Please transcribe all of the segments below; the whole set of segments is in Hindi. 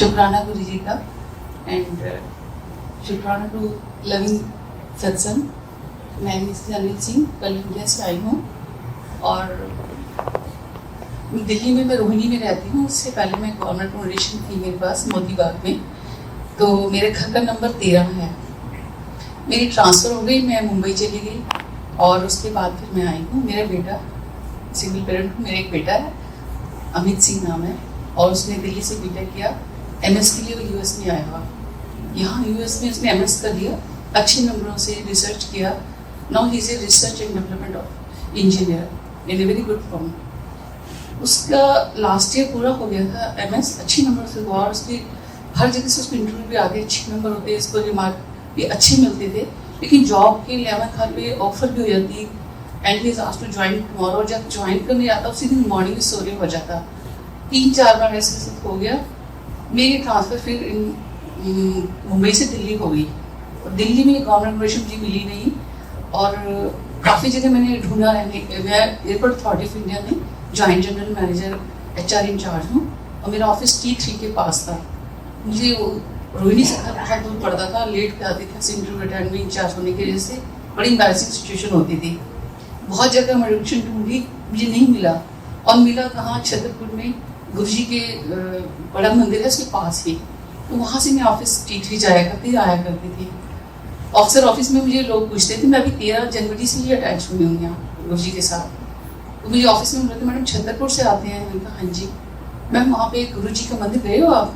शुक्राना गुरु जी का एंड शुक्राना टू लविंग सत्संग। मैं मिसेस अनिल सिंह कल इंडिया से आई हूँ और दिल्ली में मैं रोहिणी में रहती हूँ। उससे पहले मैं गवर्नमेंट फाउंडेशन थी मेरे पास मोती बाग में, तो मेरे घर का नंबर 13 है। मेरी ट्रांसफ़र हो गई, मैं मुंबई चली गई और उसके बाद फिर मैं आई हूँ। मेरा बेटा सिंगल पेरेंट हूँ, मेरा एक बेटा है अमित सिंह नाम है और उसने दिल्ली से बीटेक किया। एमएस के लिए वो यूएस में आया हुआ। यहाँ यूएस में उसने एमएस कर लिया, अच्छे नंबरों से रिसर्च किया। Now he is a research and development of engineer in a very good form. उसका लास्ट ईयर पूरा हो गया था एमएस, अच्छे नंबर से हुआ और उसकी हर जगह से उसको इंटरव्यू भी आते, अच्छे नंबर होते, इसको रिमार्क भी अच्छे मिलते थे। लेकिन जॉब के 11th आवर पे ऑफर भी हो जाती and he is asked to join tomorrow. जब ज्वाइन करने जाता उसी दिन मॉर्निंग में सोने हो जाता। 3-4 बार ऐसे हो गया। मेरी ट्रांसफ़र फिर मुंबई से दिल्ली हो गई और दिल्ली में गवर्नमेंट पोजीशन मुझे मिली नहीं और काफ़ी जगह मैंने ढूंढा रहने। मैं एयरपोर्ट अथॉरिटी ऑफ इंडिया में joint general manager HR incharge हूँ और मेरा ऑफिस T3 के पास था। मुझे रोहिणी से घर बहुत दूर पड़ता था, लेट पे आती थी इंटरव्यू अटेंड में इंचार्ज होने की वजह से। बड़ी एम्बैरेसिंग सिचुएशन होती थी। बहुत जगह मैं एडमिशन ढूंढी, मुझे नहीं मिला और मिला कहाँ, छतरपुर में गुरुजी के बड़ा मंदिर है उसके पास ही। तो वहाँ से मैं ऑफिस T3 जाया करती आया करती थी। अक्सर ऑफिस में मुझे लोग पूछते थे, मैं अभी 13 जनवरी से ही अटैच हुई हूँ यहाँ गुरुजी के साथ। तो मुझे ऑफिस में बोलते मैडम छतरपुर से आते हैं। मैंने कहा हाँ जी। मैम वहाँ पे गुरुजी का मंदिर गए हो आप?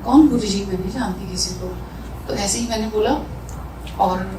कौन गुरुजी? मैं नहीं जानती किसी को। तो ऐसे ही मैंने बोला और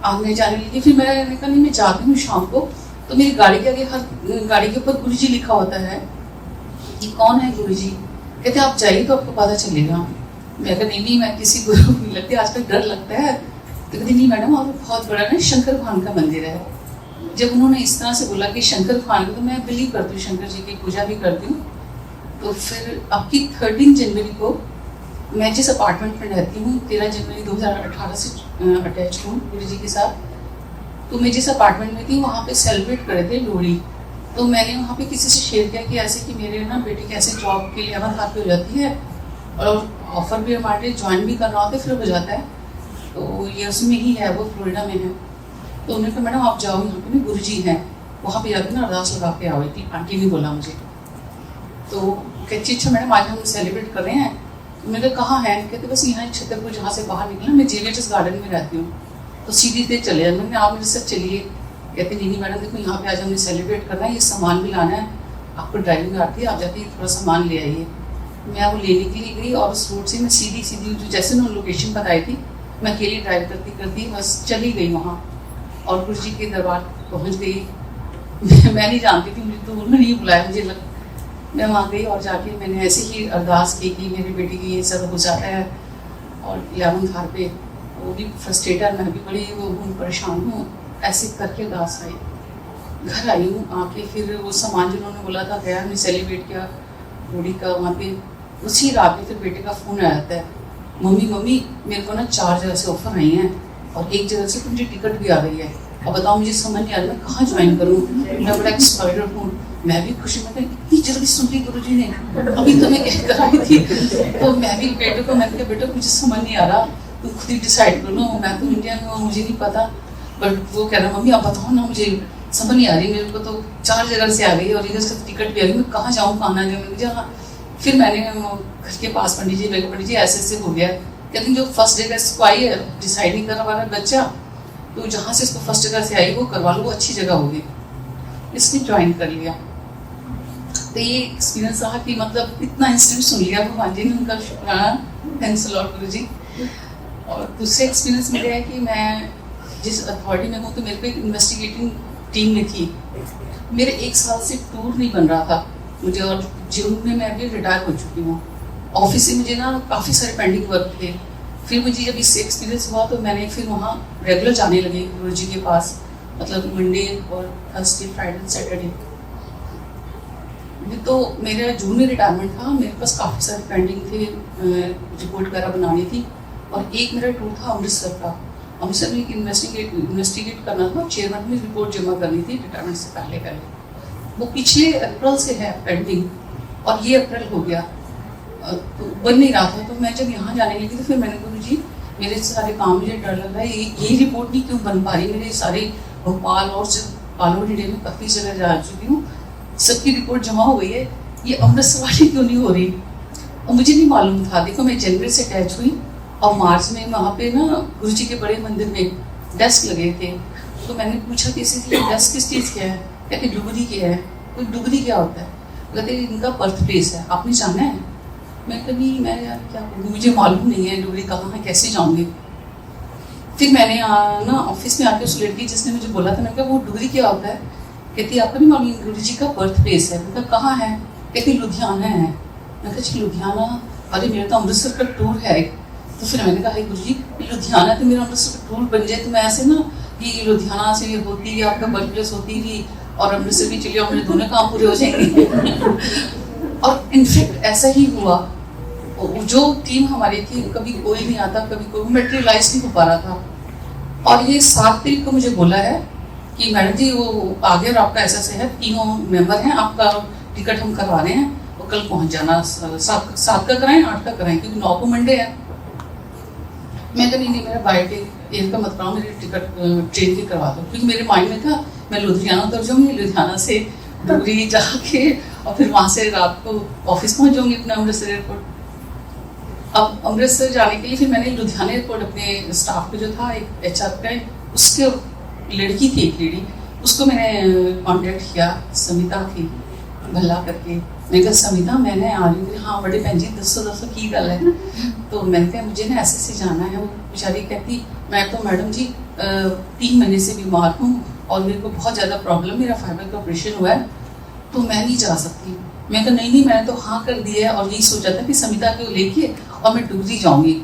आगे जाने लगी। फिर मैंने कहा नहीं मैं जाती हूँ शाम को। तो मेरी गाड़ी के आगे हर गाड़ी के ऊपर गुरुजी लिखा होता है कि कौन है गुरुजी। कहते आप जाइए तो आपको पता चलेगा। मैं कहा नहीं मैं किसी गुरु नहीं लगती, आजकल डर लगता है। तो कहती नहीं मैडम आप बहुत बड़ा ना शंकर भगवान का मंदिर है। जब उन्होंने इस तरह से बोला कि शंकर भगवान का, तो मैं बिलीव करती हूँ, शंकर जी की पूजा भी करती हूँ। तो फिर अब की 13 जनवरी को मैं जिस अपार्टमेंट में रहती हूँ 13 जनवरी 2018 से अटैच हूँ गुरु जी के साथ। तो मैं जिस अपार्टमेंट में थी वहाँ पे सेलिब्रेट कर रहे थे लोहड़ी। तो मैंने वहाँ पे किसी से शेयर किया कि ऐसे कि मेरे ना बेटे की ऐसे जॉब के लिए 11th आवर पे हो जाती है और ऑफर भी हमारे ज्वाइन भी करना होता है फिर हो जाता है। तो ये उसमें ही है, वो फ्लोरिडा में है। तो उन्होंने कहा मैडम आप जाओ, यहाँ पे ना गुरु जी हैं, वहाँ पे जाके ना अरदास लगा के आओ। आंटी ने बोला मुझे। तो कहती अच्छा मैडम आज हम सेलिब्रेट कर रहे हैं। तो मैंने कहा कहाँ है? कहते बस यहाँ छतरपुर जहाँ से बाहर निकला, मैं JVHS गार्डन में रहती हूँ, तो सीधी से चले जाए। मैंने आप मेरे साथ चलिए। कहते नहीं मैडम देखो यहाँ पे आज हमने सेलिब्रेट करना है, ये सामान भी लाना है, आपको ड्राइविंग आती है, आप जाके थोड़ा सामान ले आइए। मैं वो लेने के लिए गई और उस रोड से मैं सीधी जो जैसे उन्होंने लोकेशन बताई थी मैं अकेली ड्राइव करती करती बस चली गई वहाँ और गुरु जी के दरबार पहुँच गई। मैं नहीं जानती थी, मुझे तो उन्होंने नहीं बुलाया। मुझे मैं वहाँ गई और जाके मैंने ऐसे ही अरदास की कि मेरी बेटी की ये सब हो जाता है और 11th आवर पे वो भी फ्रस्ट्रेटेड, मैं भी बड़ी वो हूँ, परेशान हूँ। ऐसे करके अरदास आई, घर आई हूँ। आके फिर वो सामान जिन्होंने बोला था गया, हमने सेलिब्रेट किया लोहड़ी का वहाँ पे। उसी रात में फिर बेटे का फ़ोन आया था, मम्मी मेरे को ना 4 जगह से ऑफर आई हैं और एक जगह से तो मुझे टिकट भी आ गई है। अब बताओ मुझे समझ नहीं आ रहा मैं कहाँ ज्वाइन करूँ। मैं बड़ा एक्साइटेड हूँ, मैं भी खुशी में इतनी जल्दी सुन ली गुरु जी ने, अभी तो मैं कह कर आई थी। तो मैं भी बेटे को मैंने कहा बेटा मुझे समझ नहीं आ रहा, तुम खुद ही डिसाइड करो, मैं तो इंडिया में हूँ मुझे नहीं पता। बट वो कह रहा मम्मी आप बताओ ना, मुझे समझ नहीं आ रही, मेरे को तो 4 जगह से आ गई और इधर से टिकट भी आ गई, मैं कहाँ जाऊँ कहाँ ना जाऊँ। मुझे हाँ फिर मैंने घर के पास पंडित जी ऐसे हो गया। कहते जो फर्स्ट जगह इसको आई है डिसाइड नहीं कर रहा है बच्चा, तो जहाँ से इसको फर्स्ट जगह से आई वो करवा लो, वो अच्छी जगह होगी। इसने ज्वाइन कर लिया। तो ये एक्सपीरियंस रहा कि मतलब इतना इंसिडेंट सुन लिया भगवान जी ने, उनका शुक्राना, थैंक्स अ लॉट गुरु जी। और दूसरे एक्सपीरियंस मेरा है कि मैं जिस अथॉरिटी में हूँ तो मेरे को एक इन्वेस्टिगेटिंग टीम ने थी। मेरे 1 साल से टूर नहीं बन रहा था मुझे और जून में मैं अभी रिटायर हो चुकी हूँ। ऑफिस से मुझे ना काफ़ी सारे पेंडिंग वर्क थे। फिर मुझे जब इससे एक्सपीरियंस हुआ तो मैंने फिर वहाँ रेगुलर जाने लगी गुरु जी के पास, मतलब मंडे और थर्सडे फ्राइडे सैटरडे। तो मेरा जून में रिटायरमेंट था, मेरे पास काफ़ी सारे पेंडिंग थे, रिपोर्ट वगैरह बनानी थी। और एक मेरा टूर था अमृतसर का। अमृतसर में इन्वेस्टिगेट करना था, चेयरमैन में रिपोर्ट जमा करनी थी रिटायरमेंट से पहले। वो पिछले अप्रैल से है पेंडिंग और ये अप्रैल हो गया। तो बन नहीं रहा था। तो मैं जब यहाँ जाने लगी तो फिर मैंने गुरु जी मेरे सारे काम मुझे डर लग रहा है, ये रिपोर्ट नहीं क्यों बन पा रही, मेरे सारे भोपाल और ऑल ओवर इंडिया में काफ़ी जगह जा चुकी हूँ, सबकी रिपोर्ट जमा हो गई है, ये अमृतसर वाली क्यों नहीं हो रही। और मुझे नहीं मालूम था। देखो मैं जनवरी से अटैच हुई और मार्च में वहाँ पे ना गुरु जी के बड़े मंदिर में डेस्क लगे थे। तो मैंने पूछा किसी से डेस्क किस चीज़ क्या है, कहते डुगरी क्या है। कोई डुगरी क्या होता है, कहते इनका बर्थ प्लेस है, आपने जाना है। मैं कभी मैं यार क्या करूँगी, मुझे मालूम नहीं है डुगरी कहाँ है, कैसे जाऊँगी। फिर मैंने ना ऑफिस में आके उस लड़की जिसने मुझे बोला था, मैं कहा वो डुगरी क्या होता है, कहती आपको नहीं मालूम गुरु जी का बर्थ प्लेस है। मैं कहा कहाँ है, कहती लुधियाना है। मैं कहा लुधियाना, अरे मेरा तो अमृतसर का टूर है। तो फिर मैंने कहा गुरु जी लुधियाना तो मेरा अमृतसर का टूर बन जाए, तो मैं ऐसे ना कि लुधियाना से होती है आपका बर्थ प्लेस होती थी और अमृतसर भी चलिए और मेरे दोनों काम पूरे हो जाएंगे। और इनफैक्ट ऐसा ही हुआ। जो टीम हमारी थी कभी कोई नहीं आता, कभी कोई मेटेरियलाइज नहीं हो पा रहा था। और ये 7 तारीख को मुझे बोला है कि मैडम जी वो आगे और आपका ऐसा है, तीनों मेंबर हैं, आपका टिकट हम करवा रहे हैं और कल पहुंच जाना। 7 का कराएं 8 का कराएं, क्योंकि 9 को मंडे है। मैं तो नहीं मेरा बाइक एक का मत कराओ, मेरी टिकट ट्रेन की करवा दो, क्योंकि मेरे माइंड में था मैं लुधियाना उतर जाऊँगी, लुधियाना से डुगरी जाके और फिर वहाँ से रात को ऑफिस पहुँच जाऊँगी अपना अमृतसर एयरपोर्ट। अब अमृतसर जाने के लिए फिर मैंने लुधियाना एयरपोर्ट अपने स्टाफ को जो था एक HR का उसके लड़की थी एक लेडी, उसको मैंने कांटेक्ट किया, समिता थी भल्ला करके। मैं कहा समिता मैंने आ रही हूँ। हाँ बड़े भैन जी दसो की गल है। तो मैंने कहा मुझे ना ऐसे जाना है। वो बेचारी कहती मैं तो मैडम जी 3 महीने से बीमार हूँ और मेरे को बहुत ज़्यादा प्रॉब्लम, मेरा फाइबर का ऑपरेशन हुआ है तो मैं नहीं जा सकती। मैं कहा नहीं मैंने तो हाँ कर दिया है और यही सोचा था कि समिता को लेके और मैं डुगरी जाऊँगी।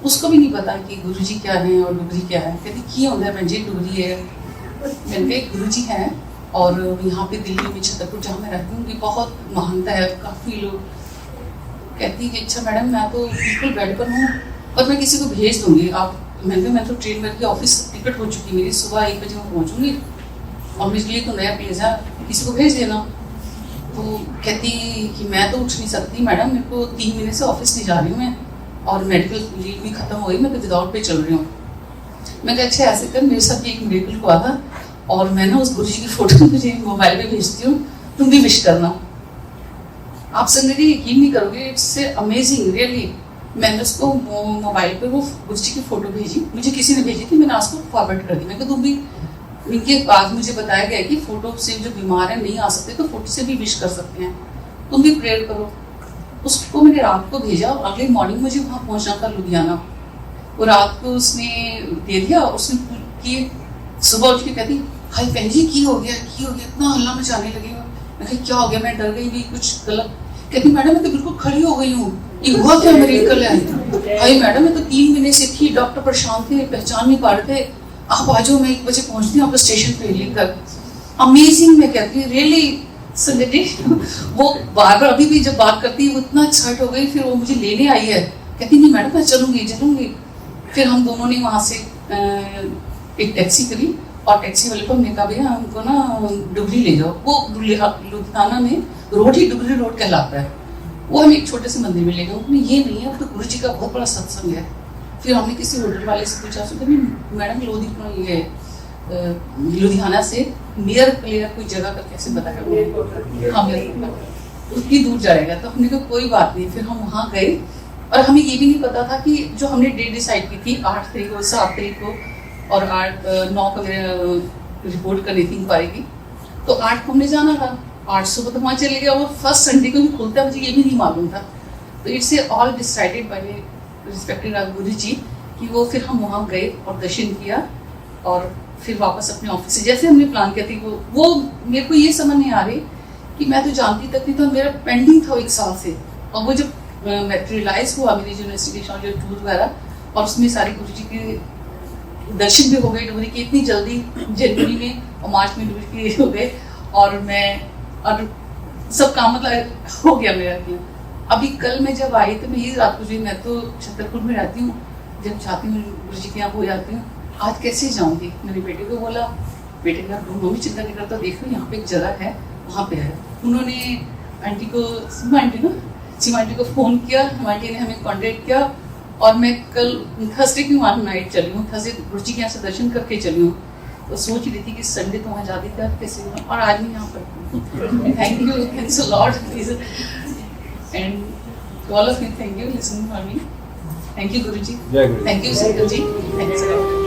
उसको भी नहीं पता कि गुरु जी क्या है और डुगरी क्या है। कहती क्या होता है भैन जी डुगरी है। मैंने कहा गुरु जी हैं और यहाँ पे दिल्ली में छतरपुर जहाँ मैं रहती हूँ बहुत महानता है, काफ़ी लोग। कहती कि अच्छा मैडम मैं तो बिल्कुल बेड पर हूँ और मैं किसी को भेज दूँगी आप। मैं तो ट्रेन करके ऑफिस टिकट हो चुकी मेरी, सुबह 1 बजे मैं पहुँचूँगी और मेरे लिए तो नया प्लेस है, किसी को भेज देना। तो कहती कि मैं तो उठ नहीं सकती मैडम, मेरे को 3 महीने से ऑफिस नहीं जा रही हूँ मैं और मेडिकल लीव भी खत्म हो गई, मैं तो विदाउट पे चल रही हूँ। मैं कहा अच्छा ऐसे कर मेरे साथ भी एक मिरेकल हुआ था और मैं ना उस गुरु जी की फोटो मुझे मोबाइल पे भेजती हूँ, तुम भी विश करना। आप संगति यकीन नहीं करोगे, इट्स अमेजिंग रियली। मैंने उसको मोबाइल पे वो गुरु जी की फोटो भेजी, मुझे किसी ने भेजी थी, मैंने आज को फॉरवर्ड कर दी। मैं कहा तुम भी, इनके बाद मुझे बताया गया कि फोटो से जो बीमार है नहीं आ सकते तो फोटो से भी विश कर सकते हैं, तुम भी प्रेयर करो। उसको मैंने रात को भेजा और अगले मॉर्निंग मुझे वहाँ पहुँचना था लुधियाना। वो रात को उसने दे दिया, उसने कि सुबह उठ के कहती हाय बहन जी की हो गया, इतना हल्ला मचाने लगे। मैं कहा क्या हो गया, मैं डर गई भी कुछ गलत। कहती मैडम मैं तो बिल्कुल खड़ी हो गई हूँ, ये हुआ क्या मिरेकल है। हाय मैडम मैं तो 3 महीने से थी, डॉक्टर परेशान थे, पहचान नहीं पा रहे थे, आप आ जाओ मैं 1 बजे पहुँचती हूँ आपको स्टेशन पे लेकर। अमेजिंग। मैं कहती हूँ रियली संगति। वो बार बार अभी भी जब बात करती है वो इतना एक्साइट हो गई, फिर वो मुझे लेने आई है, कहती नहीं मैडम मैं चलूंगी। फिर हम दोनों ने वहाँ से एक टैक्सी करी और टैक्सी वाले को हमने कहा भैया हमको ना डुगरी ले जाओ। वो लुधियाना में रोड ही डुगरी रोड कहलाता है। वो हमें एक छोटे से मंदिर में ले गए, उसमें ये नहीं है, वो तो गुरु जी का बहुत बड़ा सत्संग है। फिर हमने किसी होटल वाले से पूछा, मैडम लुधियाना से नियर क्लियर कोई जगह का कैसे बताया, हम उतनी दूर जाएगा। तो हमने कहा कोई बात नहीं। फिर हम वहाँ गए और हमें ये भी नहीं पता था कि जो हमने डेट डिसाइड की थी 8 तारीख को, 7 तारीख को और 9 को मेरे रिपोर्ट करनी थी इंक्वायरी की, तो 8 को हमने जाना था। 8 सुबह तो वहाँ चले गया, वो फर्स्ट संडे को भी खुलता है, मुझे ये भी नहीं मालूम था। तो it's all decided by respected गुरु जी कि वो फिर हम वहाँ गए और दर्शन किया और फिर वापस अपने ऑफिस से जैसे हमने प्लान किया थी। वो मेरे को ये समझ नहीं आ रही कि मैं तो जानती तक नहीं था, मेरा पेंडिंग था 1 साल से। और वो जब मैटेरियलाइज हुआ मेरी जो इन्वेस्टिगेशन जो टूर वगैरह, और उसमें सारे गुरु जी के दर्शन भी हो गए डुगरी के इतनी जल्दी, जनवरी में और मार्च में डुगरी के हो गए और मैं और सब काम मतलब हो गया मेरा। अभी कल मैं जब आई तो मैं ये रात को, मैं तो छतरपुर में रहती हूँ, जब चाहती हूँ गुरु जी के यहाँ हो जाती हूँ, आज कैसे जाऊँगी। मेरे बेटे को बोला, बेटे का मम्मी चिंता नहीं करता, देखो यहाँ पे एक जगह है वहाँ पे है। उन्होंने आंटी को, आंटी ना सीमाटी को फ़ोन किया, सीमाटी ने हमें कांटेक्ट किया और मैं कल थर्सडे की वहाँ नाइट चली हूँ, थर्सडे गुरु जी के यहाँ से दर्शन करके चली हूँ। तो सोच रही थी कि संडे तो वहाँ जाती थी, अब कैसे हुआ, और आज मैं यहाँ पर। Thank you, thanks a lot and all of you, thank you listening for me. Thank you Guru ji, thank you Shekhar ji, thanks a lot.